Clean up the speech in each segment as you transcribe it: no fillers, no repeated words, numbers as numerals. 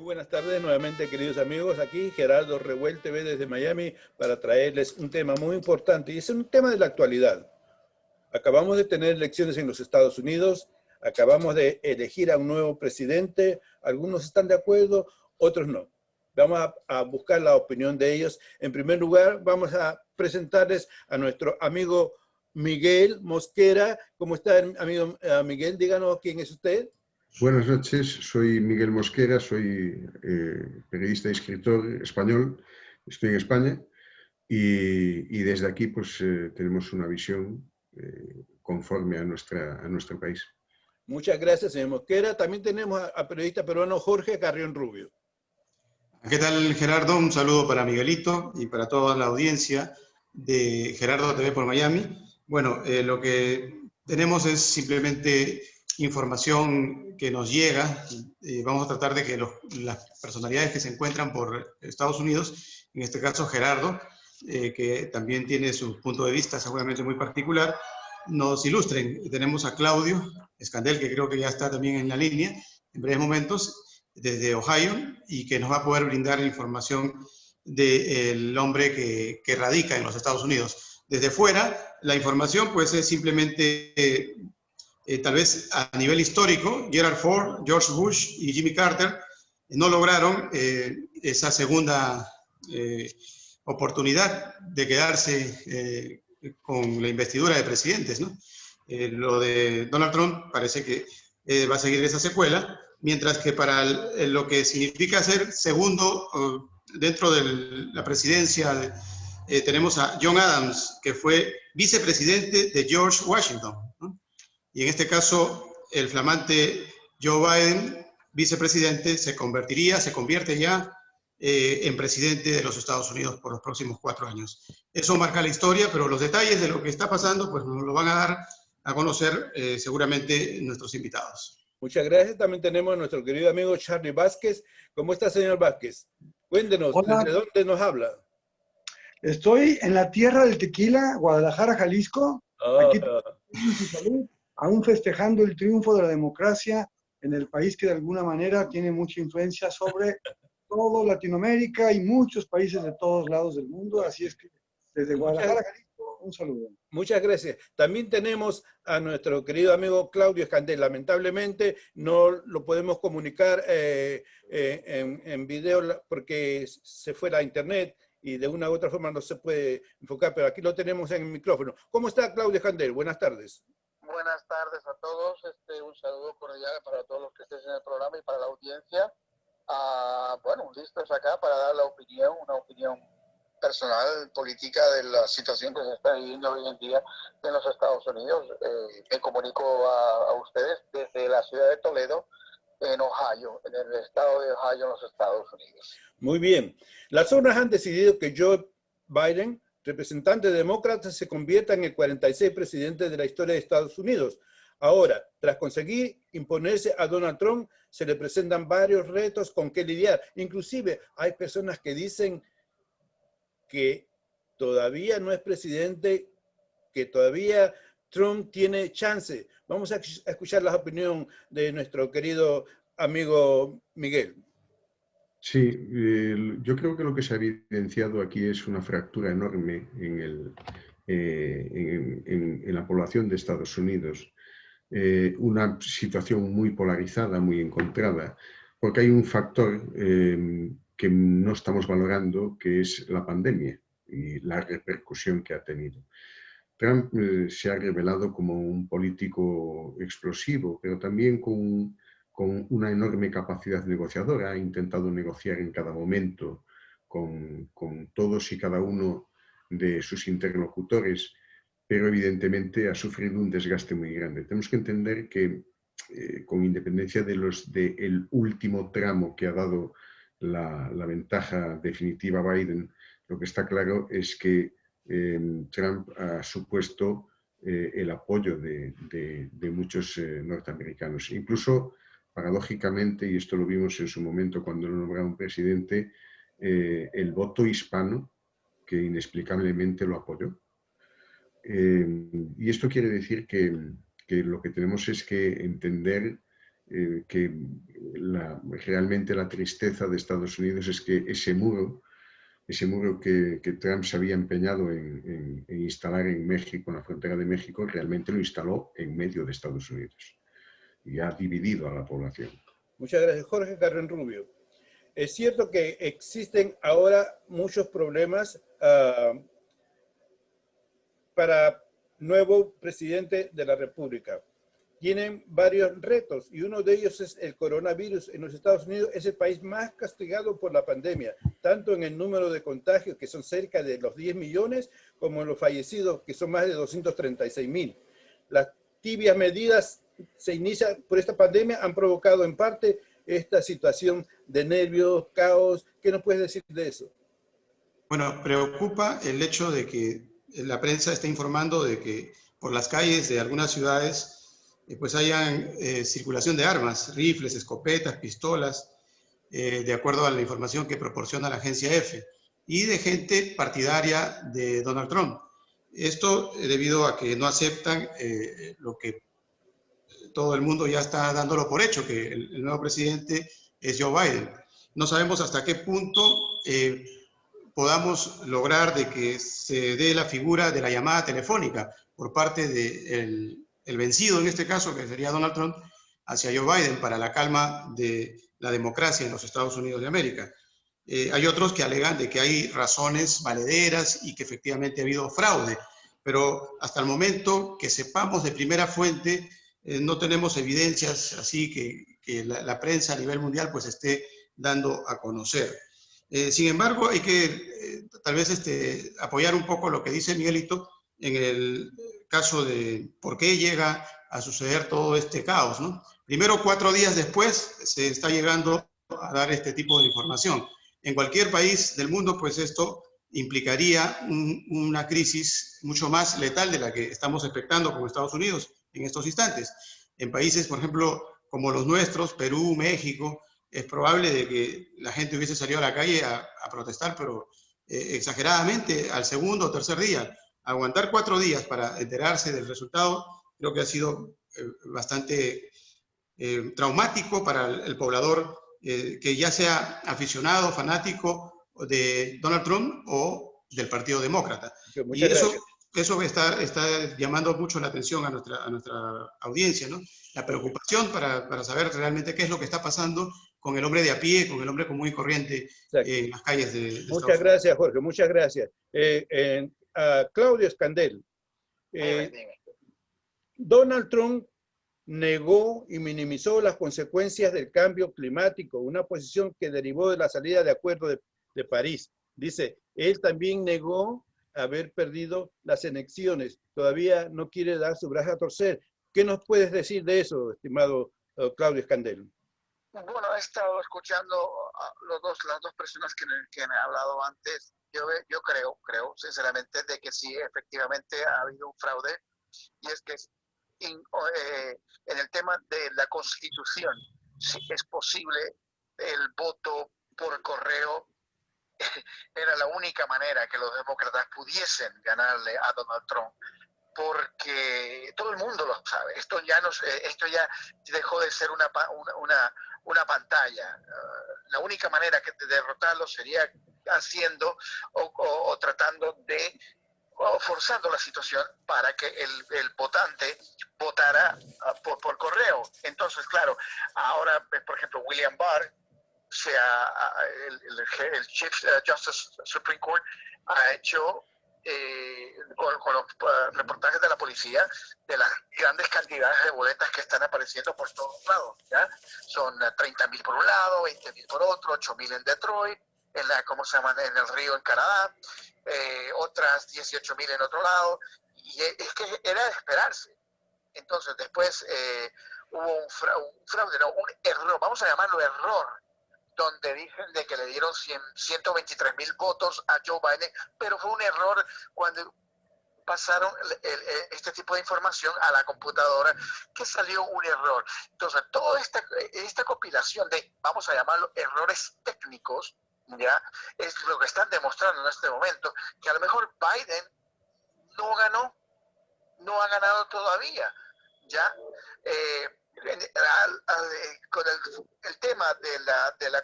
buenas tardes nuevamente, queridos amigos. Aquí Gerardo Revuel TV desde Miami para traerles un tema muy importante y es un tema de la actualidad. Acabamos de tener elecciones en los Estados Unidos, acabamos de elegir a un nuevo presidente, algunos están de acuerdo, otros no. Vamos a buscar la opinión de ellos. En primer lugar, vamos a presentarles a nuestro amigo Miguel Mosquera. ¿Cómo está, amigo Miguel? Díganos quién es usted. Buenas noches, soy Miguel Mosquera, soy periodista y escritor español, estoy en España y desde aquí pues tenemos una visión conforme a nuestro país. Muchas gracias, señor Mosquera. También tenemos al periodista peruano Jorge Carrión Rubio. ¿Qué tal, Gerardo? Un saludo para Miguelito y para toda la audiencia de Gerardo TV por Miami. Bueno, lo que tenemos es simplemente información que nos llega. Vamos a tratar de que las personalidades que se encuentran por Estados Unidos, en este caso Gerardo, que también tiene su punto de vista seguramente muy particular, nos ilustren. Tenemos a Claudio Escandel, que creo que ya está también en la línea en breves momentos, desde Ohio, y que nos va a poder brindar información del hombre que radica en los Estados Unidos. Desde fuera, la información pues es simplemente, tal vez a nivel histórico, Gerald Ford, George Bush y Jimmy Carter no lograron esa segunda oportunidad de quedarse con la investidura de presidentes, ¿no? Lo de Donald Trump parece que va a seguir esa secuela, mientras que para lo que significa ser segundo dentro de la presidencia, tenemos a John Adams, que fue vicepresidente de George Washington, ¿no? Y en este caso, el flamante Joe Biden, vicepresidente, se convierte ya en presidente de los Estados Unidos por los próximos 4 años. Eso marca la historia, pero los detalles de lo que está pasando, pues nos lo van a dar a conocer seguramente nuestros invitados. Muchas gracias. También tenemos a nuestro querido amigo Charlie Vázquez. ¿Cómo está, señor Vázquez? Cuéntenos, Hola. ¿desde dónde nos habla? Estoy en la tierra del tequila, Guadalajara, Jalisco. Aquí su salud, aún festejando el triunfo de la democracia en el país que de alguna manera tiene mucha influencia sobre todo Latinoamérica y muchos países de todos lados del mundo. Así es que desde Guadalajara, Jalisco, un saludo. Muchas gracias. También tenemos a nuestro querido amigo Claudio Escandel. Lamentablemente no lo podemos comunicar en video porque se fue la internet y de una u otra forma no se puede enfocar, pero aquí lo tenemos en el micrófono. ¿Cómo está Claudio Escandel? Buenas tardes. Buenas tardes a todos. Un saludo cordial para todos los que estén en el programa y para la audiencia. Bueno, listos acá para dar la opinión, una opinión personal, política de la situación que se está viviendo hoy en día en los Estados Unidos. Me comunico a ustedes desde la ciudad de Toledo, en Ohio, en el estado de Ohio, en los Estados Unidos. Muy bien. Las urnas han decidido que Joe Biden, representante demócrata, se convierta en el 46 presidente de la historia de Estados Unidos. Ahora, tras conseguir imponerse a Donald Trump, se le presentan varios retos con que lidiar. Inclusive hay personas que dicen que todavía no es presidente, que todavía Trump tiene chance. Vamos a escuchar la opinión de nuestro querido amigo Miguel. Sí, yo creo que lo que se ha evidenciado aquí es una fractura enorme en la población de Estados Unidos. Una situación muy polarizada, muy encontrada, porque hay un factor que no estamos valorando, que es la pandemia y la repercusión que ha tenido. Trump se ha revelado como un político explosivo, pero también con una enorme capacidad negociadora. Ha intentado negociar en cada momento con todos y cada uno de sus interlocutores, pero evidentemente ha sufrido un desgaste muy grande. Tenemos que entender que, con independencia del último tramo que ha dado la ventaja definitiva a Biden, lo que está claro es que Trump ha supuesto el apoyo de muchos norteamericanos. Incluso, paradójicamente, y esto lo vimos en su momento cuando lo nombraron presidente, el voto hispano, que inexplicablemente lo apoyó. Y esto quiere decir que lo que tenemos es que entender que realmente la tristeza de Estados Unidos es que ese muro que Trump se había empeñado en instalar en México, en la frontera de México, realmente lo instaló en medio de Estados Unidos y ha dividido a la población. Muchas gracias. Jorge Carren Rubio. Es cierto que existen ahora muchos problemas para nuevo presidente de la República. Tienen varios retos y uno de ellos es el coronavirus. En los Estados Unidos es el país más castigado por la pandemia, tanto en el número de contagios, que son cerca de los 10 millones, como en los fallecidos, que son más de 236,000. Las tibias medidas se inician por esta pandemia han provocado en parte esta situación de nervios, caos. ¿Qué nos puedes decir de eso? Bueno, preocupa el hecho de que la prensa está informando de que por las calles de algunas ciudades pues hayan circulación de armas, rifles, escopetas, pistolas, de acuerdo a la información que proporciona la agencia EFE, y de gente partidaria de Donald Trump. Esto debido a que no aceptan lo que todo el mundo ya está dándolo por hecho, que el nuevo presidente es Joe Biden. No sabemos hasta qué punto podamos lograr de que se dé la figura de la llamada telefónica por parte del vencido, en este caso, que sería Donald Trump, hacia Joe Biden para la calma de la democracia en los Estados Unidos de América. Hay otros que alegan de que hay razones valederas y que efectivamente ha habido fraude, pero hasta el momento que sepamos de primera fuente, no tenemos evidencias así que la prensa a nivel mundial pues esté dando a conocer. Sin embargo, hay que tal vez apoyar un poco lo que dice Miguelito en el caso de por qué llega a suceder todo este caos, ¿no? Primero, 4 días después, se está llegando a dar este tipo de información. En cualquier país del mundo, pues esto implicaría una crisis mucho más letal de la que estamos expectando con Estados Unidos en estos instantes. En países, por ejemplo, como los nuestros, Perú, México, es probable de que la gente hubiese salido a la calle a protestar, pero exageradamente al segundo o tercer día. Aguantar 4 días para enterarse del resultado, creo que ha sido bastante traumático para el poblador, que ya sea aficionado, fanático de Donald Trump o del Partido Demócrata. Y eso está llamando mucho la atención a nuestra audiencia, ¿no? La preocupación para saber realmente qué es lo que está pasando con el hombre de a pie, con el hombre común y corriente en las calles de Estados Unidos. Muchas gracias, Jorge, muchas gracias. Claudio Escandel, Donald Trump negó y minimizó las consecuencias del cambio climático, una posición que derivó de la salida de acuerdo de París. Dice, él también negó haber perdido las elecciones, todavía no quiere dar su brazo a torcer. ¿Qué nos puedes decir de eso, estimado Claudio Escandel? Bueno, he estado escuchando a las dos personas que han hablado antes. Yo creo sinceramente de que sí, efectivamente ha habido un fraude, y es que en el tema de la Constitución, si es posible, el voto por correo era la única manera que los demócratas pudiesen ganarle a Donald Trump, porque todo el mundo lo sabe. Esto ya dejó de ser una pantalla. La única manera de derrotarlo sería haciendo o tratando de forzando la situación para que el votante votara por correo. Entonces, claro, ahora, por ejemplo, William Barr, el Chief Justice Supreme Court, ha hecho con los reportajes de la policía de las grandes cantidades de boletas que están apareciendo por todos lados, ¿ya? Son 30,000 por un lado, 20,000 por otro, 8,000 en Detroit, en el Río en Canadá, otras 18,000 en otro lado, y es que era de esperarse. Entonces después hubo un fraude, no, un error, vamos a llamarlo error, donde dicen de que le dieron 123,000 votos a Joe Biden, pero fue un error cuando pasaron este tipo de información a la computadora, que salió un error. Entonces, toda esta compilación de, vamos a llamarlo, errores técnicos, ya es lo que están demostrando en este momento, que a lo mejor Biden no ha ganado todavía, ya. con el tema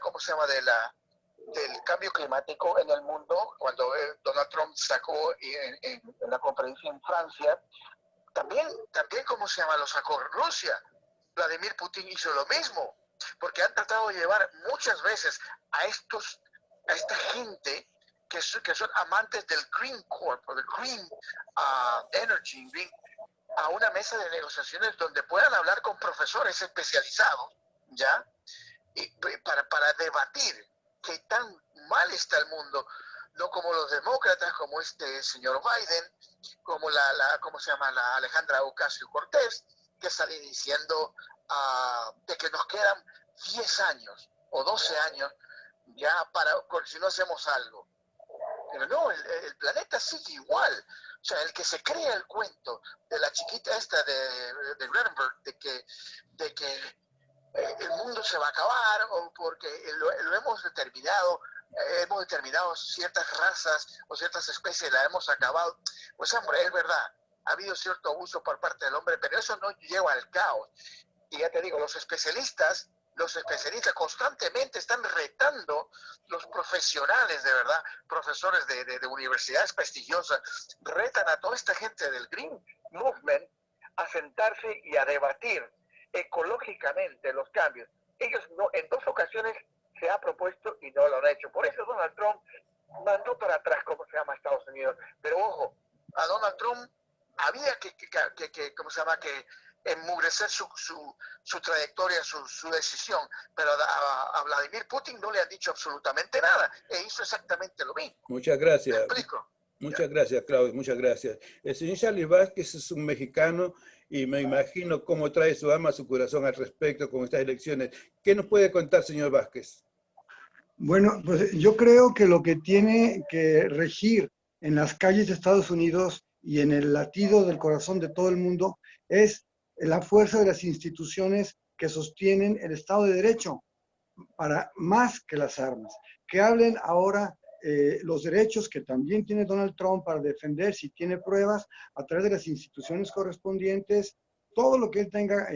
¿cómo se llama? Del cambio climático en el mundo, cuando Donald Trump sacó en la conferencia en Francia, también, ¿cómo se llama? Lo sacó Rusia. Vladimir Putin hizo lo mismo, porque han tratado de llevar muchas veces a esta gente que son amantes del Green Corp, o del Green Energy, a una mesa de negociaciones donde puedan hablar con profesores especializados, ¿ya? Y para debatir qué tan mal está el mundo, no como los demócratas, como este señor Biden, como ¿cómo se llama? La Alejandra Ocasio-Cortez, que sale diciendo de que nos quedan 10 años o 12 años ya si no hacemos algo. Pero no, el planeta sigue igual. O sea, el que se crea el cuento de la chiquita esta de Greenberg, de que el mundo se va a acabar, o porque lo hemos determinado ciertas razas o ciertas especies, la hemos acabado. Pues hombre, es verdad, ha habido cierto abuso por parte del hombre, pero eso no lleva al caos. Y ya te digo, los especialistas constantemente están retando, los profesionales de verdad, profesores de universidades prestigiosas, retan a toda esta gente del Green Movement a sentarse y a debatir ecológicamente los cambios. Ellos en 2 ocasiones se ha propuesto y no lo han hecho. Por eso Donald Trump mandó para atrás, ¿cómo se llama?, Estados Unidos. Pero ojo, a Donald Trump había ¿cómo se llama?, que enmugrecer su trayectoria, su decisión, pero a Vladimir Putin no le han dicho absolutamente nada, e hizo exactamente lo mismo. Muchas gracias. ¿Me explico? Muchas gracias, Claudio, muchas gracias. El señor Charlie Vázquez es un mexicano y me imagino cómo trae su alma a su corazón al respecto con estas elecciones. ¿Qué nos puede contar, señor Vázquez? Bueno, pues yo creo que lo que tiene que regir en las calles de Estados Unidos y en el latido del corazón de todo el mundo es la fuerza de las instituciones que sostienen el Estado de Derecho, para más que las armas. Que hablen ahora los derechos que también tiene Donald Trump para defender, si tiene pruebas, a través de las instituciones correspondientes, todo lo que él tenga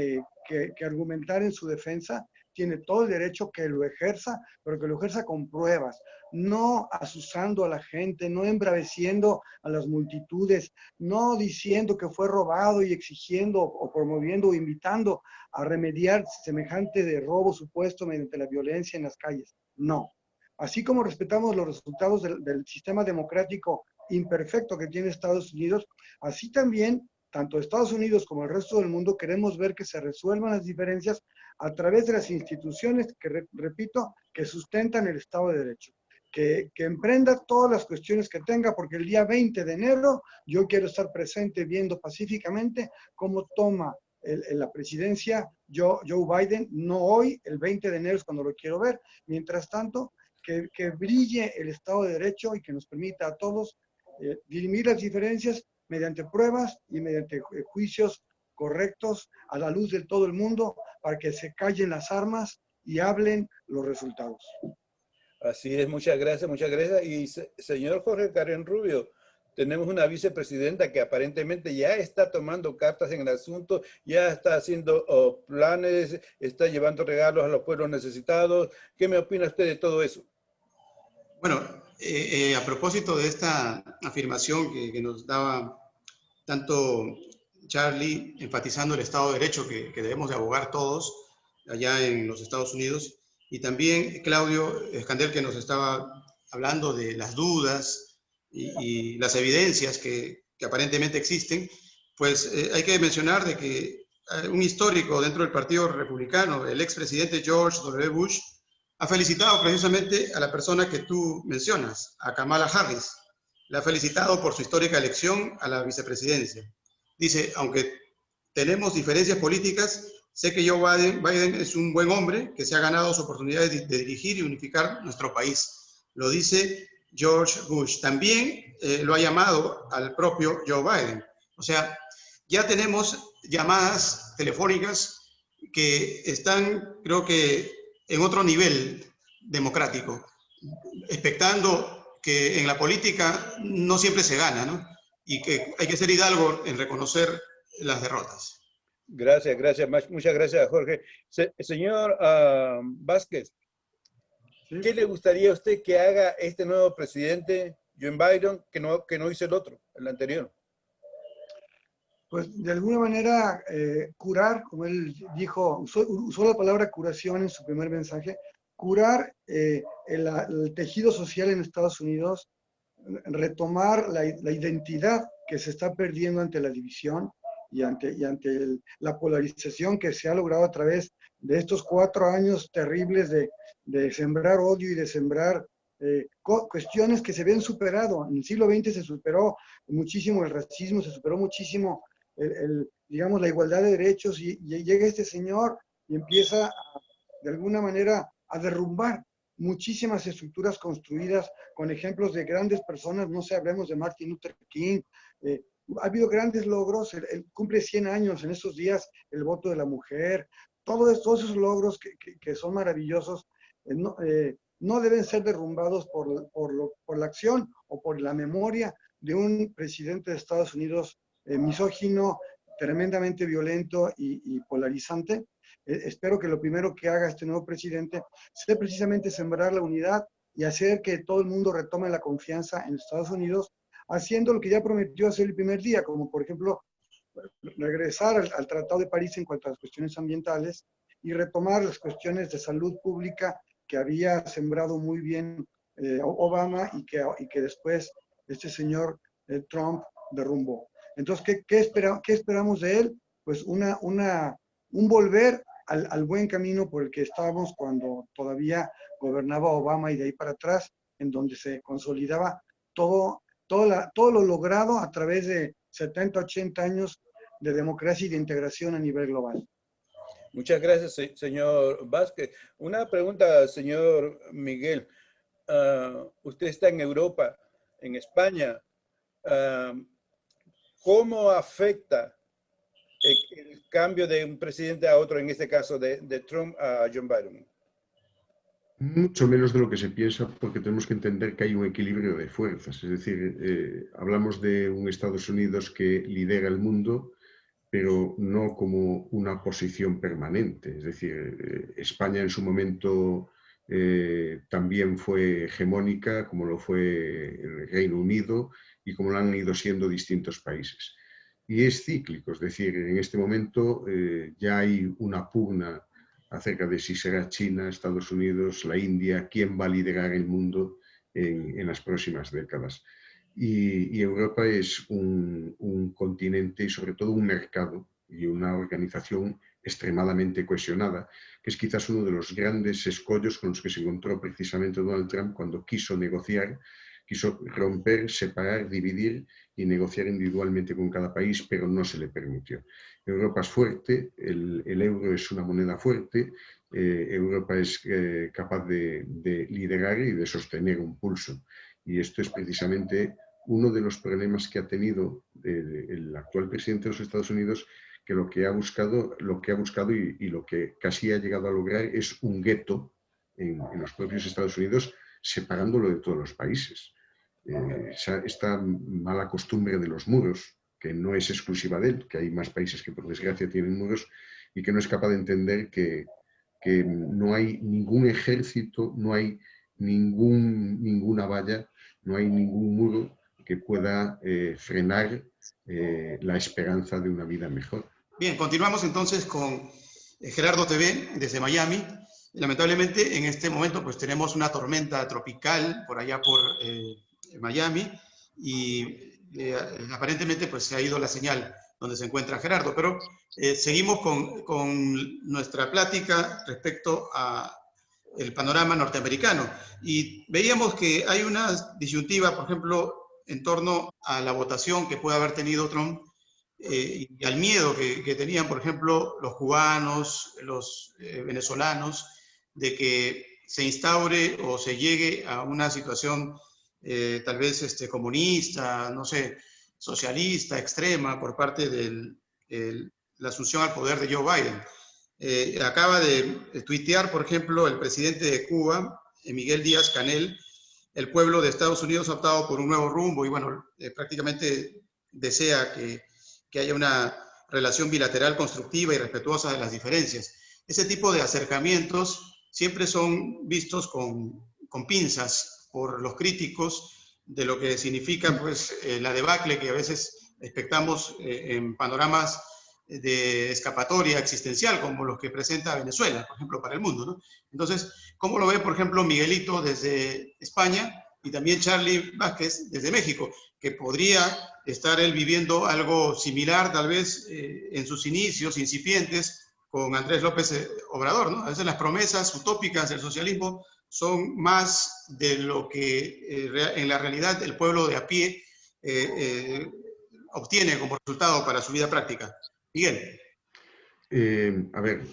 que argumentar en su defensa, tiene todo el derecho que lo ejerza, pero que lo ejerza con pruebas, no asusando a la gente, no embraveciendo a las multitudes, no diciendo que fue robado y exigiendo o promoviendo o invitando a remediar semejante de robo supuesto mediante la violencia en las calles. No. Así como respetamos los resultados del sistema democrático imperfecto que tiene Estados Unidos, así también, tanto Estados Unidos como el resto del mundo, queremos ver que se resuelvan las diferencias a través de las instituciones que, repito, que sustentan el Estado de Derecho. Que emprenda todas las cuestiones que tenga, porque el día 20 de enero yo quiero estar presente viendo pacíficamente cómo toma la presidencia Joe Biden, no hoy, el 20 de enero es cuando lo quiero ver. Mientras tanto, que brille el Estado de Derecho y que nos permita a todos dirimir las diferencias mediante pruebas y mediante juicios correctos a la luz de todo el mundo, para que se callen las armas y hablen los resultados. Así es, muchas gracias, muchas gracias. Y señor Jorge Karen Rubio, tenemos una vicepresidenta que aparentemente ya está tomando cartas en el asunto, ya está haciendo planes, está llevando regalos a los pueblos necesitados. ¿Qué me opina usted de todo eso? Bueno, a propósito de esta afirmación que nos daba tanto Charlie, enfatizando el Estado de Derecho que debemos de abogar todos allá en los Estados Unidos, y también Claudio Escandel, que nos estaba hablando de las dudas y las evidencias que aparentemente existen, pues hay que mencionar de que un histórico dentro del Partido Republicano, el expresidente George W. Bush, ha felicitado precisamente a la persona que tú mencionas, a Kamala Harris. La ha felicitado por su histórica elección a la vicepresidencia. Dice, aunque tenemos diferencias políticas, sé que Joe Biden es un buen hombre que se ha ganado su oportunidad de dirigir y unificar nuestro país. Lo dice George Bush. También lo ha llamado al propio Joe Biden. O sea, ya tenemos llamadas telefónicas que están, creo que, en otro nivel democrático, expectando que en la política no siempre se gana, ¿no? Y que hay que ser hidalgo en reconocer las derrotas. Gracias, muchas gracias, Jorge. Señor Vázquez, ¿sí? ¿qué le gustaría a usted que haga este nuevo presidente, Joe Biden, que no hizo el anterior? Pues de alguna manera curar, como él dijo, usó la palabra curación en su primer mensaje, curar el tejido social en Estados Unidos, retomar la identidad que se está perdiendo ante la división y ante la polarización que se ha logrado a través de estos 4 años terribles de sembrar odio y de sembrar cuestiones que se habían superado. En el siglo XX se superó muchísimo el racismo, se superó muchísimo digamos, la igualdad de derechos y llega este señor y empieza de alguna manera a derrumbar muchísimas estructuras construidas con ejemplos de grandes personas, no sé, hablemos de Martin Luther King, ha habido grandes logros, él cumple 100 años en estos días, el voto de la mujer, todos esos logros que son maravillosos, no deben ser derrumbados por la acción o por la memoria de un presidente de Estados Unidos misógino, tremendamente violento y polarizante. Espero que lo primero que haga este nuevo presidente sea precisamente sembrar la unidad y hacer que todo el mundo retome la confianza en Estados Unidos, haciendo lo que ya prometió hacer el primer día, como por ejemplo regresar al Tratado de París en cuanto a las cuestiones ambientales y retomar las cuestiones de salud pública que había sembrado muy bien Obama y que después este señor Trump derrumbó. Entonces, ¿qué esperamos de él? Pues un volver al buen camino por el que estábamos cuando todavía gobernaba Obama y de ahí para atrás, en donde se consolidaba todo lo logrado a través de 70, 80 años de democracia y de integración a nivel global. Muchas gracias, señor Vázquez. Una pregunta, señor Miguel. Usted está en Europa, en España. ¿Cómo afecta el cambio de un presidente a otro, en este caso de Trump a Joe Biden? Mucho menos de lo que se piensa, porque tenemos que entender que hay un equilibrio de fuerzas. Es decir, hablamos de un Estados Unidos que lidera el mundo, pero no como una posición permanente. Es decir, España en su momento también fue hegemónica, como lo fue el Reino Unido y como lo han ido siendo distintos países. Y es cíclico, es decir, en este momento ya hay una pugna acerca de si será China, Estados Unidos, la India, quién va a liderar el mundo en las próximas décadas. Y Europa es un continente y sobre todo un mercado y una organización extremadamente cohesionada, que es quizás uno de los grandes escollos con los que se encontró precisamente Donald Trump cuando quiso negociar, quiso romper, separar, dividir y negociar individualmente con cada país, pero no se le permitió. Europa es fuerte, el euro es una moneda fuerte, Europa es capaz de liderar y de sostener un pulso. Y esto es precisamente uno de los problemas que ha tenido el actual presidente de los Estados Unidos, que lo que ha buscado y lo que casi ha llegado a lograr es un gueto en los propios Estados Unidos, separándolo de todos los países. Esta mala costumbre de los muros, que no es exclusiva de él, que hay más países que por desgracia tienen muros, y que no es capaz de entender que no hay ningún ejército, no hay ninguna valla, no hay ningún muro que pueda frenar la esperanza de una vida mejor. Bien, continuamos entonces con Gerardo TV desde Miami. Lamentablemente en este momento pues tenemos una tormenta tropical por allá por Miami y aparentemente pues se ha ido la señal donde se encuentra Gerardo, pero seguimos con nuestra plática respecto a el panorama norteamericano. Y veíamos que hay una disyuntiva, por ejemplo, en torno a la votación que puede haber tenido Trump y al miedo que tenían, por ejemplo, los cubanos, los venezolanos, de que se instaure o se llegue a una situación tal vez comunista, no sé, socialista, extrema, por parte de la asunción al poder de Joe Biden. Acaba de tuitear, por ejemplo, el presidente de Cuba, Miguel Díaz-Canel: el pueblo de Estados Unidos ha optado por un nuevo rumbo, y bueno, prácticamente desea que haya una relación bilateral constructiva y respetuosa de las diferencias. Ese tipo de acercamientos siempre son vistos con pinzas por los críticos de lo que significa pues, la debacle que a veces expectamos en panoramas de escapatoria existencial, como los que presenta Venezuela, por ejemplo, para el mundo, ¿no? Entonces, ¿cómo lo ve, por ejemplo, Miguelito desde España y también Charlie Vázquez desde México, que podría estar él viviendo algo similar, tal vez, en sus inicios incipientes con Andrés López Obrador, ¿no? A veces las promesas utópicas del socialismo son más de lo que en la realidad el pueblo de a pie obtiene como resultado para su vida práctica. Miguel. A ver,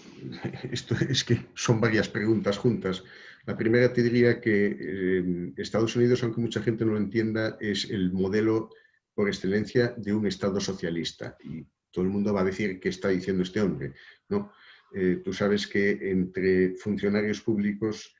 esto es que son varias preguntas juntas. La primera te diría que Estados Unidos, aunque mucha gente no lo entienda, es el modelo por excelencia de un Estado socialista. Y todo el mundo va a decir qué está diciendo este hombre, ¿no? Tú sabes que entre funcionarios públicos,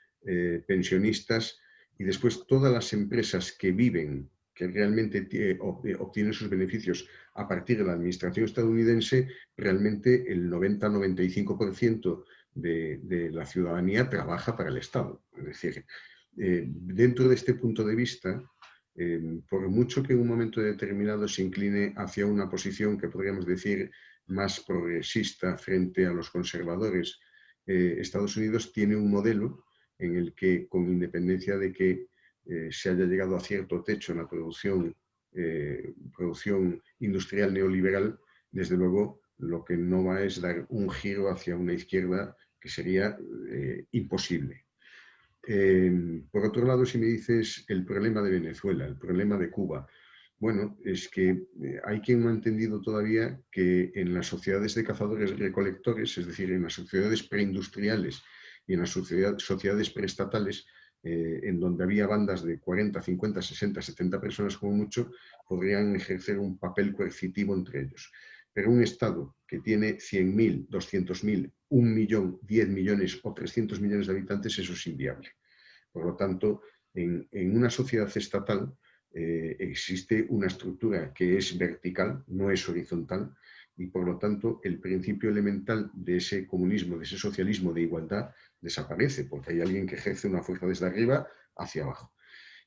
pensionistas y después todas las empresas que viven, que realmente obtienen sus beneficios a partir de la administración estadounidense, realmente el 90-95% de la ciudadanía trabaja para el Estado. Es decir, dentro de este punto de vista, por mucho que en un momento determinado se incline hacia una posición que podríamos decir más progresista frente a los conservadores, Estados Unidos tiene un modelo en el que, con independencia de que se haya llegado a cierto techo en la producción industrial neoliberal, desde luego lo que no va es dar un giro hacia una izquierda que sería imposible. Por otro lado, si me dices el problema de Venezuela, el problema de Cuba, bueno, es que hay quien no ha entendido todavía que en las sociedades de cazadores y recolectores, es decir, en las sociedades preindustriales y en las sociedades preestatales, en donde había bandas de 40, 50, 60, 70 personas como mucho, podrían ejercer un papel coercitivo entre ellos. Pero un Estado que tiene 100.000, 200.000, 1 millón, 10 millones o 300 millones de habitantes, eso es inviable. Por lo tanto, en una sociedad estatal existe una estructura que es vertical, no es horizontal, y por lo tanto el principio elemental de ese comunismo, de ese socialismo de igualdad, desaparece, porque hay alguien que ejerce una fuerza desde arriba hacia abajo.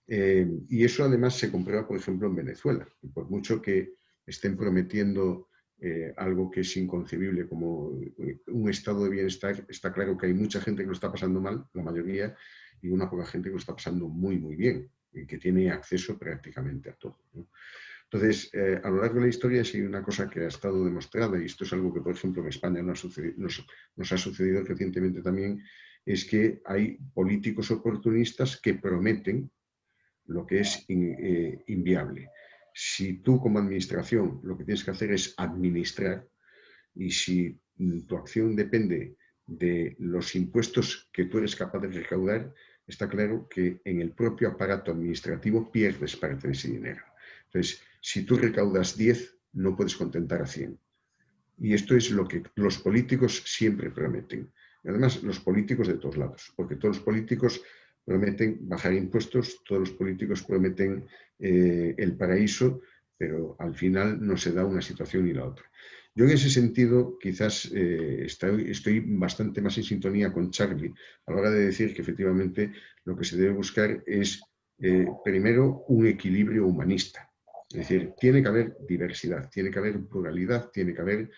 Y eso además se comprueba, por ejemplo, en Venezuela. Y por mucho que estén prometiendo algo que es inconcebible como un estado de bienestar, está claro que hay mucha gente que lo está pasando mal, la mayoría, y una poca gente que lo está pasando muy, muy bien, y que tiene acceso prácticamente a todo, ¿no? Entonces, a lo largo de la historia sí hay una cosa que ha estado demostrada, y esto es algo que, por ejemplo, en España nos ha sucedido recientemente también, es que hay políticos oportunistas que prometen lo que es inviable. Si tú como administración lo que tienes que hacer es administrar, y si tu acción depende de los impuestos que tú eres capaz de recaudar, está claro que en el propio aparato administrativo pierdes parte de ese dinero. Entonces, si tú recaudas 10, no puedes contentar a 100. Y esto es lo que los políticos siempre prometen. Además, los políticos de todos lados, porque todos los políticos prometen bajar impuestos, todos los políticos prometen el paraíso, pero al final no se da una situación ni la otra. Yo en ese sentido quizás estoy bastante más en sintonía con Charlie a la hora de decir que efectivamente lo que se debe buscar es primero un equilibrio humanista. Es decir, tiene que haber diversidad, tiene que haber pluralidad, tiene que haber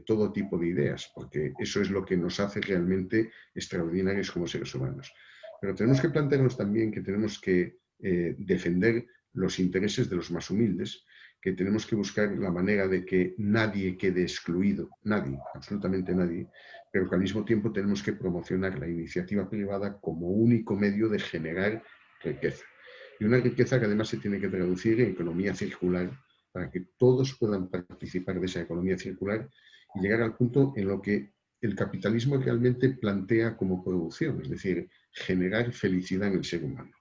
todo tipo de ideas, porque eso es lo que nos hace realmente extraordinarios como seres humanos. Pero tenemos que plantearnos también que tenemos que defender los intereses de los más humildes, que tenemos que buscar la manera de que nadie quede excluido, nadie, absolutamente nadie, pero que al mismo tiempo tenemos que promocionar la iniciativa privada como único medio de generar riqueza. Y una riqueza que además se tiene que traducir en economía circular para que todos puedan participar de esa economía circular y llegar al punto en lo que el capitalismo realmente plantea como producción, es decir, generar felicidad en el ser humano.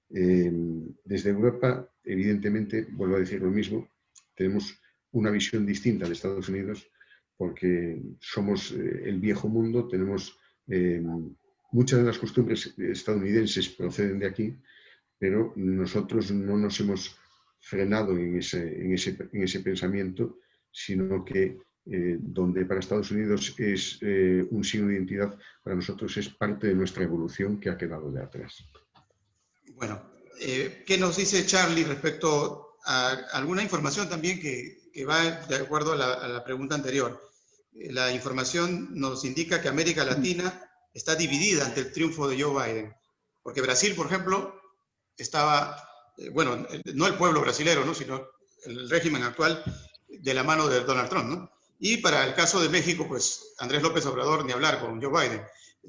Desde Europa, evidentemente, vuelvo a decir lo mismo, tenemos una visión distinta de Estados Unidos porque somos el viejo mundo, tenemos muchas de las costumbres estadounidenses proceden de aquí, pero nosotros no nos hemos frenado en ese pensamiento, sino que donde para Estados Unidos es un signo de identidad, para nosotros es parte de nuestra evolución que ha quedado de atrás. Bueno, ¿qué nos dice Charlie respecto a alguna información también que va de acuerdo a la pregunta anterior? La información nos indica que América Latina está dividida ante el triunfo de Joe Biden. Porque Brasil, por ejemplo, estaba, bueno, no el pueblo brasilero, ¿no?, sino el régimen actual de la mano de Donald Trump, ¿no? Y para el caso de México, pues Andrés López Obrador, ni hablar con Joe Biden.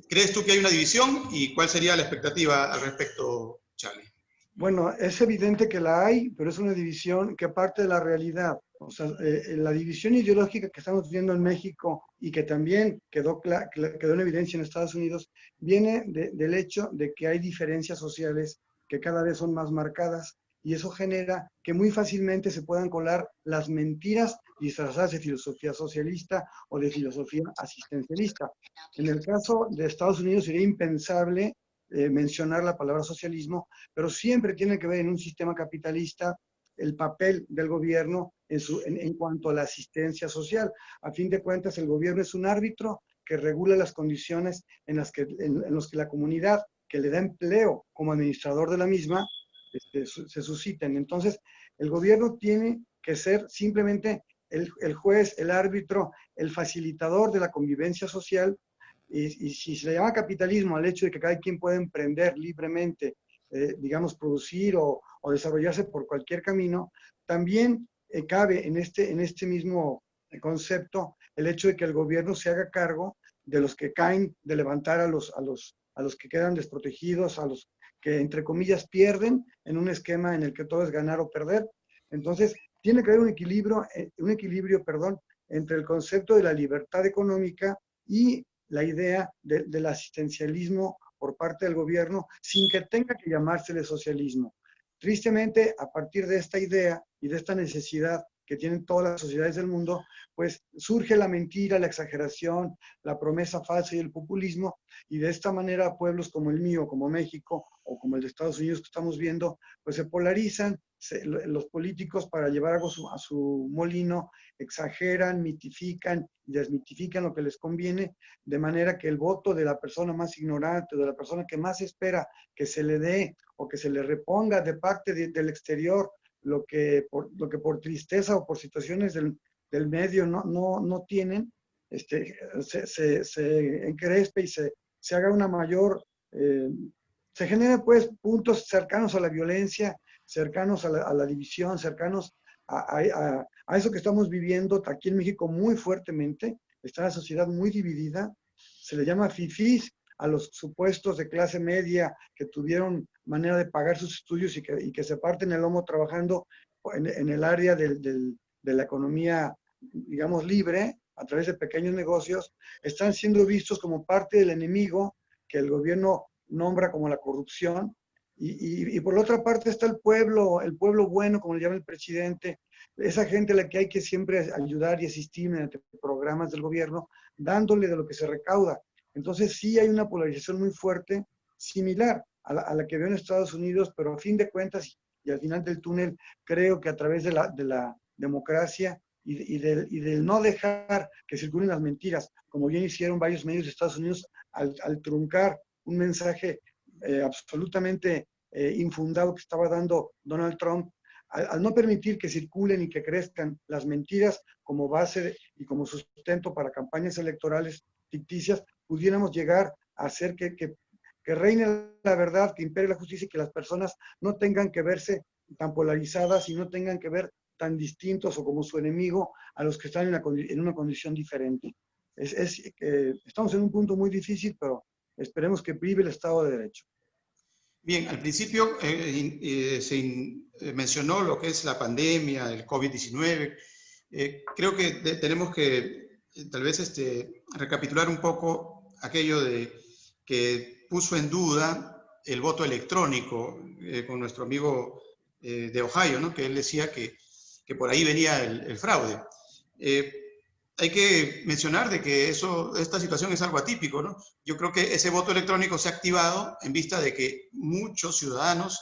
¿Crees tú que hay una división y cuál sería la expectativa al respecto, Charlie? Bueno, es evidente que la hay, pero es una división que parte de la realidad. O sea, la división ideológica que estamos viendo en México y que también quedó en evidencia en Estados Unidos, viene del hecho de que hay diferencias sociales que cada vez son más marcadas, y eso genera que muy fácilmente se puedan colar las mentiras disfrazadas de filosofía socialista o de filosofía asistencialista. En el caso de Estados Unidos sería impensable mencionar la palabra socialismo, pero siempre tiene que ver en un sistema capitalista el papel del gobierno en cuanto a la asistencia social. A fin de cuentas, el gobierno es un árbitro que regula las condiciones en las que la comunidad que le da empleo como administrador de la misma se susciten. Entonces, el gobierno tiene que ser simplemente el juez, el árbitro, el facilitador de la convivencia social. Y si se le llama capitalismo al hecho de que cada quien puede emprender libremente, digamos, producir o desarrollarse por cualquier camino, también cabe en este mismo concepto el hecho de que el gobierno se haga cargo de los que caen, de levantar a los que quedan desprotegidos, a los que, entre comillas, pierden en un esquema en el que todo es ganar o perder. Entonces, tiene que haber un equilibrio, entre el concepto de la libertad económica y la idea del asistencialismo por parte del gobierno, sin que tenga que llamársele socialismo. Tristemente, a partir de esta idea y de esta necesidad que tienen todas las sociedades del mundo, pues surge la mentira, la exageración, la promesa falsa y el populismo, y de esta manera pueblos como el mío, como México, o como el de Estados Unidos que estamos viendo, pues se polarizan, los políticos para llevar algo a su molino, exageran, mitifican y desmitifican lo que les conviene, de manera que el voto de la persona más ignorante, de la persona que más espera que se le dé o que se le reponga de parte del exterior, lo que por tristeza o por situaciones del medio no tienen, se encrespe y se haga una mayor, se generan pues puntos cercanos a la violencia, cercanos a la división, cercanos a eso que estamos viviendo aquí en México muy fuertemente. Está la sociedad muy dividida, se le llama fifís a los supuestos de clase media que tuvieron manera de pagar sus estudios y que se parten el lomo trabajando en el área de la economía, digamos, libre, a través de pequeños negocios, están siendo vistos como parte del enemigo que el gobierno nombra como la corrupción. Y por la otra parte está el pueblo bueno, como le llama el presidente, esa gente a la que hay que siempre ayudar y asistir mediante programas del gobierno, dándole de lo que se recauda. Entonces sí hay una polarización muy fuerte, similar a la que veo en Estados Unidos, pero a fin de cuentas y al final del túnel, creo que a través de la democracia y del no dejar que circulen las mentiras, como bien hicieron varios medios de Estados Unidos al truncar un mensaje absolutamente infundado que estaba dando Donald Trump, al no permitir que circulen y que crezcan las mentiras como base y como sustento para campañas electorales ficticias, pudiéramos llegar a hacer que reine la verdad, que impere la justicia y que las personas no tengan que verse tan polarizadas y no tengan que ver tan distintos o como su enemigo a los que están en una condición diferente. Estamos en un punto muy difícil, pero esperemos que prive el Estado de Derecho. Bien, al principio se mencionó lo que es la pandemia, el COVID-19. Creo que tenemos que tal vez recapitular un poco aquello de que puso en duda el voto electrónico con nuestro amigo de Ohio, ¿no? Que él decía que por ahí venía el fraude. Hay que mencionar de que esta situación es algo atípico, ¿no? Yo creo que ese voto electrónico se ha activado en vista de que muchos ciudadanos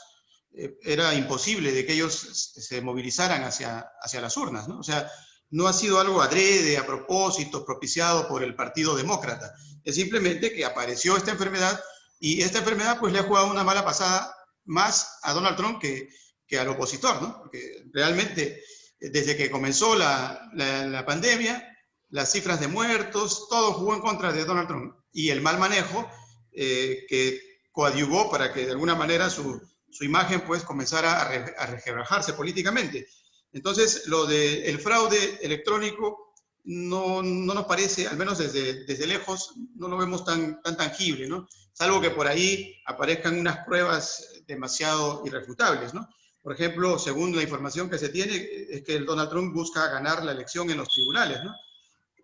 era imposible de que ellos se movilizaran hacia las urnas, ¿no? O sea, no ha sido algo adrede, a propósito, propiciado por el Partido Demócrata. Es simplemente que apareció esta enfermedad y esta enfermedad pues le ha jugado una mala pasada más a Donald Trump que al opositor, ¿no? Porque realmente desde que comenzó la pandemia, las cifras de muertos, todo jugó en contra de Donald Trump. Y el mal manejo que coadyuvó para que de alguna manera su imagen pues comenzara a requebrajarse políticamente. Entonces, lo del fraude electrónico no nos parece, al menos desde lejos, no lo vemos tan tangible, ¿no? Salvo que por ahí aparezcan unas pruebas demasiado irrefutables, ¿no? Por ejemplo, según la información que se tiene, es que el Donald Trump busca ganar la elección en los tribunales, ¿no?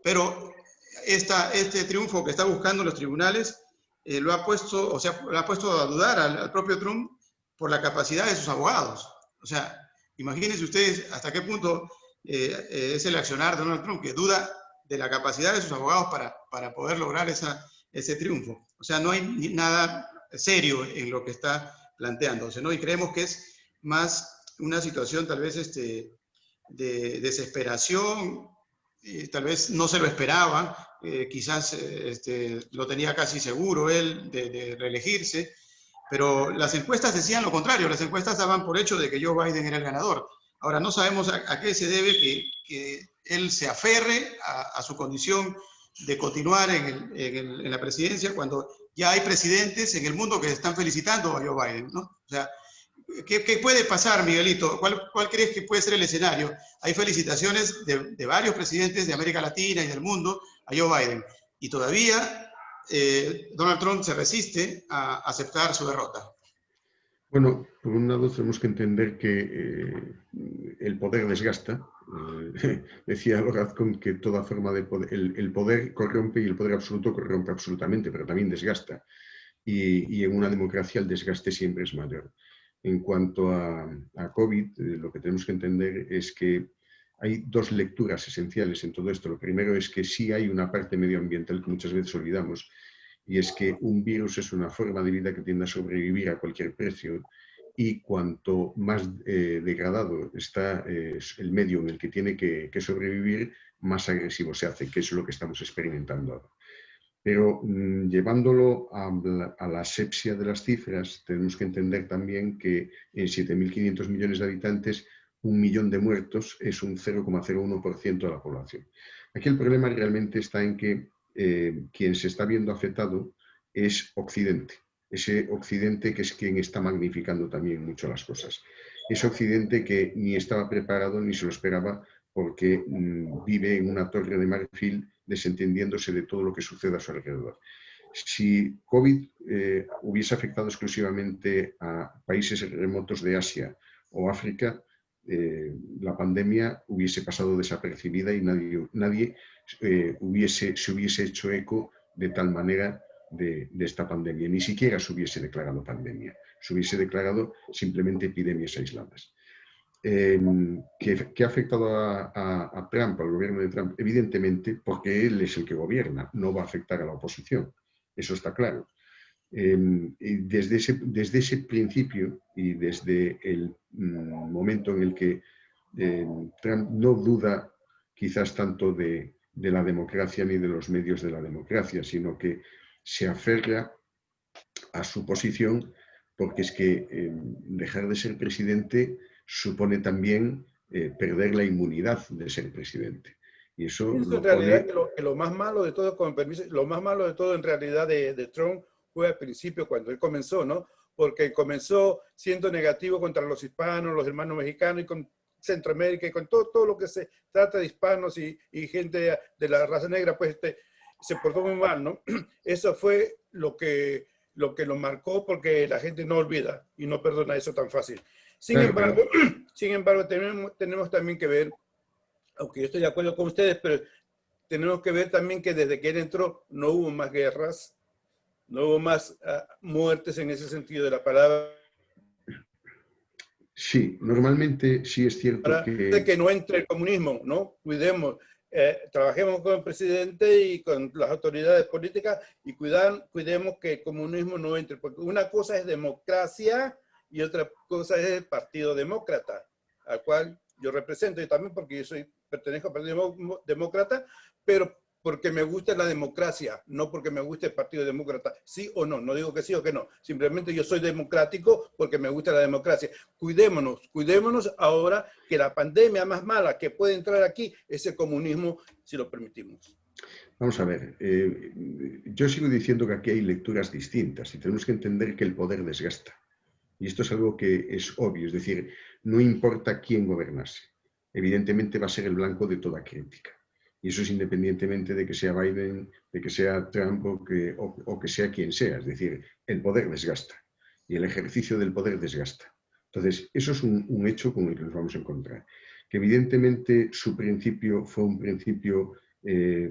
Pero este triunfo que está buscando en los tribunales lo ha puesto a dudar al propio Trump por la capacidad de sus abogados. O sea, imagínense ustedes hasta qué punto es el accionar de Donald Trump, que duda de la capacidad de sus abogados para poder lograr ese triunfo. O sea, no hay nada serio en lo que está planteándose, ¿no? Y creemos que es más una situación tal vez de desesperación, tal vez no se lo esperaba, quizás lo tenía casi seguro él de reelegirse, pero las encuestas decían lo contrario, las encuestas daban por hecho de que Joe Biden era el ganador. Ahora, no sabemos a qué se debe que él se aferre a su condición de continuar en la presidencia cuando ya hay presidentes en el mundo que están felicitando a Joe Biden, ¿no? O sea, ¿qué puede pasar, Miguelito? ¿Cuál crees que puede ser el escenario? Hay felicitaciones de varios presidentes de América Latina y del mundo a Joe Biden, y todavía Donald Trump se resiste a aceptar su derrota. Bueno, por un lado tenemos que entender que el poder desgasta. Decía Lorazcon que toda forma de poder, el poder corrompe y el poder absoluto corrompe absolutamente, pero también desgasta. Y en una democracia el desgaste siempre es mayor. En cuanto a COVID, lo que tenemos que entender es que hay dos lecturas esenciales en todo esto. Lo primero es que sí hay una parte medioambiental que muchas veces olvidamos, y es que un virus es una forma de vida que tiende a sobrevivir a cualquier precio, y cuanto más degradado está el medio en el que tiene que sobrevivir, más agresivo se hace, que es lo que estamos experimentando ahora. Pero llevándolo a la asepsia de las cifras, tenemos que entender también que en 7.500 millones de habitantes, 1 millón de muertos es un 0,01% de la población. Aquí el problema realmente está en que quien se está viendo afectado es Occidente. Ese Occidente que es quien está magnificando también mucho las cosas. Ese Occidente que ni estaba preparado ni se lo esperaba, porque vive en una torre de marfil desentendiéndose de todo lo que sucede a su alrededor. Si COVID hubiese afectado exclusivamente a países remotos de Asia o África, la pandemia hubiese pasado desapercibida y nadie se hubiese hecho eco de tal manera de esta pandemia. Ni siquiera se hubiese declarado pandemia, se hubiese declarado simplemente epidemias aisladas. ¿Qué ha afectado a Trump, al gobierno de Trump? Evidentemente, porque él es el que gobierna, no va a afectar a la oposición, eso está claro. Y desde ese principio y desde el momento en el que Trump no duda quizás tanto de la democracia ni de los medios de la democracia, sino que se aferra a su posición, porque es que dejar de ser presidente supone también perder la inmunidad de ser presidente. Y eso en realidad que lo más malo de todo, con permiso, lo más malo de todo en realidad de Trump fue al principio cuando él comenzó, ¿no? Porque comenzó siendo negativo contra los hispanos, los hermanos mexicanos y con Centroamérica y con todo lo que se trata de hispanos y gente de la raza negra, pues se portó muy mal, ¿no? Eso fue lo que lo marcó, porque la gente no olvida y no perdona eso tan fácil. Sin embargo, tenemos también que ver, aunque yo estoy de acuerdo con ustedes, pero tenemos que ver también que desde que él entró no hubo más guerras, no hubo más muertes en ese sentido de la palabra. Sí, normalmente sí es cierto que no entre el comunismo, ¿no? Cuidemos, trabajemos con el presidente y con las autoridades políticas y cuidemos que el comunismo no entre, porque una cosa es democracia y otra cosa es el Partido Demócrata, al cual yo represento, y también porque yo pertenezco al Partido Demócrata, pero porque me gusta la democracia, no porque me guste el Partido Demócrata, sí o no, no digo que sí o que no, simplemente yo soy democrático porque me gusta la democracia. Cuidémonos ahora, que la pandemia más mala que puede entrar aquí es el comunismo, si lo permitimos. Vamos a ver, yo sigo diciendo que aquí hay lecturas distintas y tenemos que entender que el poder desgasta. Y esto es algo que es obvio, es decir, no importa quién gobernase, evidentemente va a ser el blanco de toda crítica. Y eso es independientemente de que sea Biden, de que sea Trump o que sea quien sea. Es decir, el poder desgasta y el ejercicio del poder desgasta. Entonces, eso es un hecho con el que nos vamos a encontrar. Que evidentemente su principio fue un principio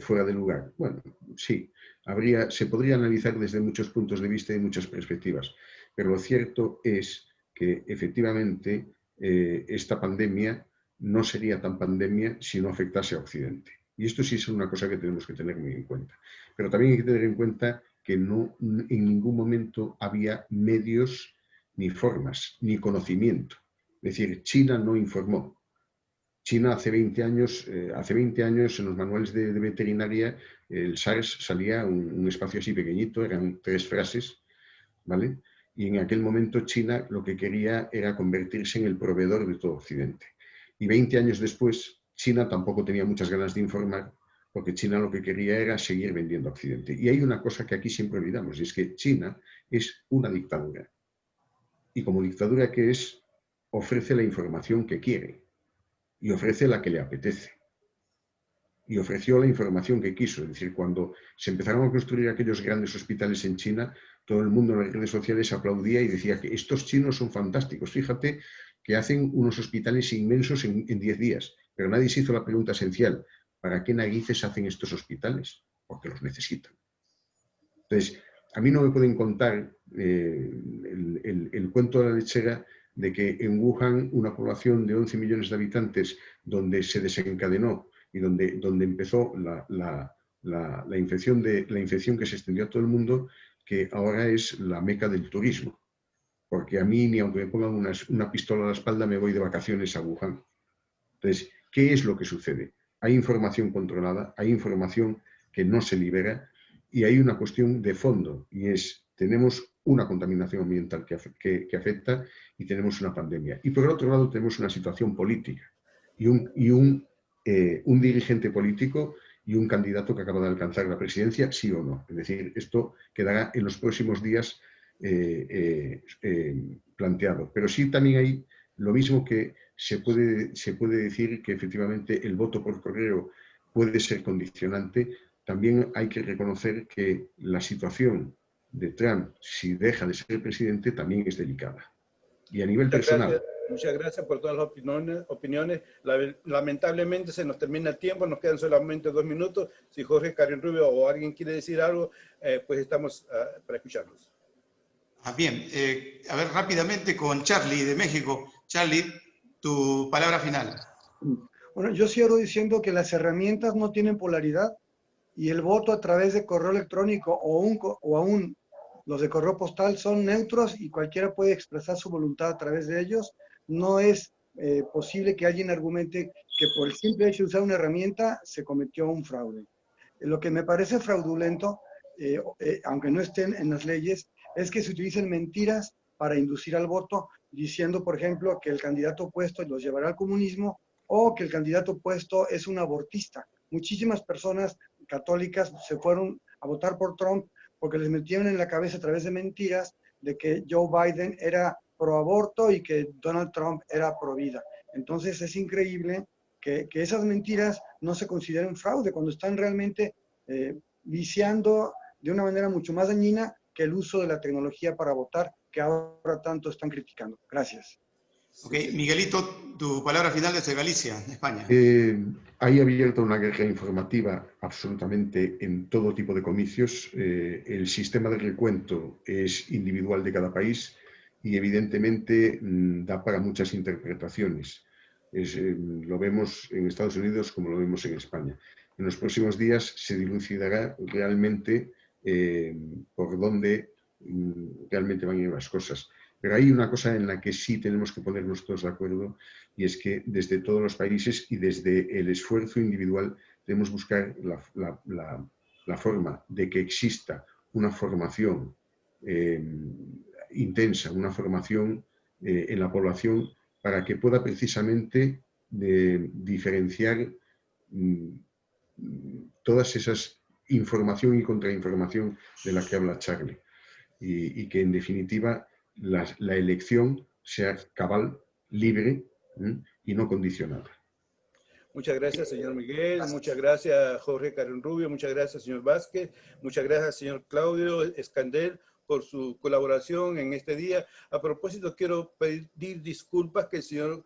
fuera de lugar. Bueno, sí, se podría analizar desde muchos puntos de vista y muchas perspectivas. Pero lo cierto es que efectivamente esta pandemia no sería tan pandemia si no afectase a Occidente. Y esto sí es una cosa que tenemos que tener muy en cuenta. Pero también hay que tener en cuenta que no, en ningún momento había medios, ni formas, ni conocimiento. Es decir, China no informó. China hace 20 años en los manuales de veterinaria, el SARS salía un espacio así pequeñito, eran 3 frases, ¿vale? Y en aquel momento China lo que quería era convertirse en el proveedor de todo Occidente. Y 20 años después, China tampoco tenía muchas ganas de informar, porque China lo que quería era seguir vendiendo a Occidente. Y hay una cosa que aquí siempre olvidamos, y es que China es una dictadura. Y como dictadura que es, ofrece la información que quiere y ofrece la que le apetece. Y ofreció la información que quiso. Es decir, cuando se empezaron a construir aquellos grandes hospitales en China, todo el mundo en las redes sociales aplaudía y decía que estos chinos son fantásticos. Fíjate que hacen unos hospitales inmensos en 10 días. Pero nadie se hizo la pregunta esencial. ¿Para qué narices hacen estos hospitales? Porque los necesitan. Entonces, a mí no me pueden contar el cuento de la lechera de que en Wuhan, una población de 11 millones de habitantes, donde se desencadenó y donde empezó la infección que se extendió a todo el mundo, que ahora es la meca del turismo. Porque a mí, ni aunque me pongan una pistola a la espalda, me voy de vacaciones a Wuhan. Entonces, ¿qué es lo que sucede? Hay información controlada, hay información que no se libera y hay una cuestión de fondo, y es, tenemos una contaminación ambiental que afecta y tenemos una pandemia. Y por el otro lado tenemos una situación política y un dirigente político y un candidato que acaba de alcanzar la presidencia, sí o no. Es decir, esto quedará en los próximos días planteado. Pero sí también hay lo mismo que se puede decir que efectivamente el voto por correo puede ser condicionante. También hay que reconocer que la situación de Trump, si deja de ser presidente, también es delicada. Y a nivel personal... Muchas gracias por todas las opiniones. Lamentablemente se nos termina el tiempo, nos quedan solamente 2 minutos. Si Jorge Carrión-Rubio o alguien quiere decir algo, pues estamos para escucharlos. Bien, a ver rápidamente con Charlie de México. Charlie, tu palabra final. Bueno, yo cierro diciendo que las herramientas no tienen polaridad y el voto a través de correo electrónico o aún los de correo postal son neutros y cualquiera puede expresar su voluntad a través de ellos. No es posible que alguien argumente que por el simple hecho de usar una herramienta se cometió un fraude. Lo que me parece fraudulento, aunque no estén en las leyes, es que se utilicen mentiras para inducir al voto, diciendo, por ejemplo, que el candidato opuesto los llevará al comunismo o que el candidato opuesto es un abortista. Muchísimas personas católicas se fueron a votar por Trump porque les metieron en la cabeza a través de mentiras de que Joe Biden era pro aborto y que Donald Trump era pro vida. Entonces es increíble que esas mentiras no se consideren fraude cuando están realmente viciando de una manera mucho más dañina que el uso de la tecnología para votar, que ahora tanto están criticando. Gracias. Ok, Miguelito, tu palabra final desde Galicia, España. Hay abierta una guerra informativa absolutamente en todo tipo de comicios. El sistema de recuento es individual de cada país y evidentemente da para muchas interpretaciones. Lo vemos en Estados Unidos como lo vemos en España. En los próximos días se dilucidará realmente por dónde realmente van a ir las cosas. Pero hay una cosa en la que sí tenemos que ponernos todos de acuerdo, y es que desde todos los países y desde el esfuerzo individual debemos buscar la forma de que exista una formación intensa, una formación en la población para que pueda precisamente diferenciar todas esas información y contrainformación de la que habla Charlie. Y que en definitiva la elección sea cabal, libre y no condicionada. Muchas gracias, señor Miguel. Muchas gracias, Jorge Karen Rubio. Muchas gracias, señor Vázquez. Muchas gracias, señor Claudio Escandel, por su colaboración en este día. A propósito, quiero pedir disculpas que el señor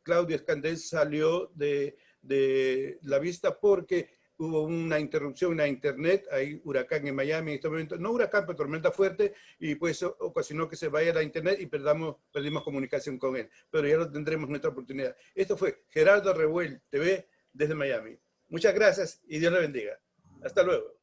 Claudio Escandel salió de la vista porque hubo una interrupción en la internet, hay huracán en Miami en este momento, no huracán, pero tormenta fuerte, y pues ocasionó que se vaya la internet y perdimos comunicación con él. Pero ya lo tendremos nuestra oportunidad. Esto fue Gerardo Revuel TV desde Miami. Muchas gracias y Dios le bendiga. Hasta luego.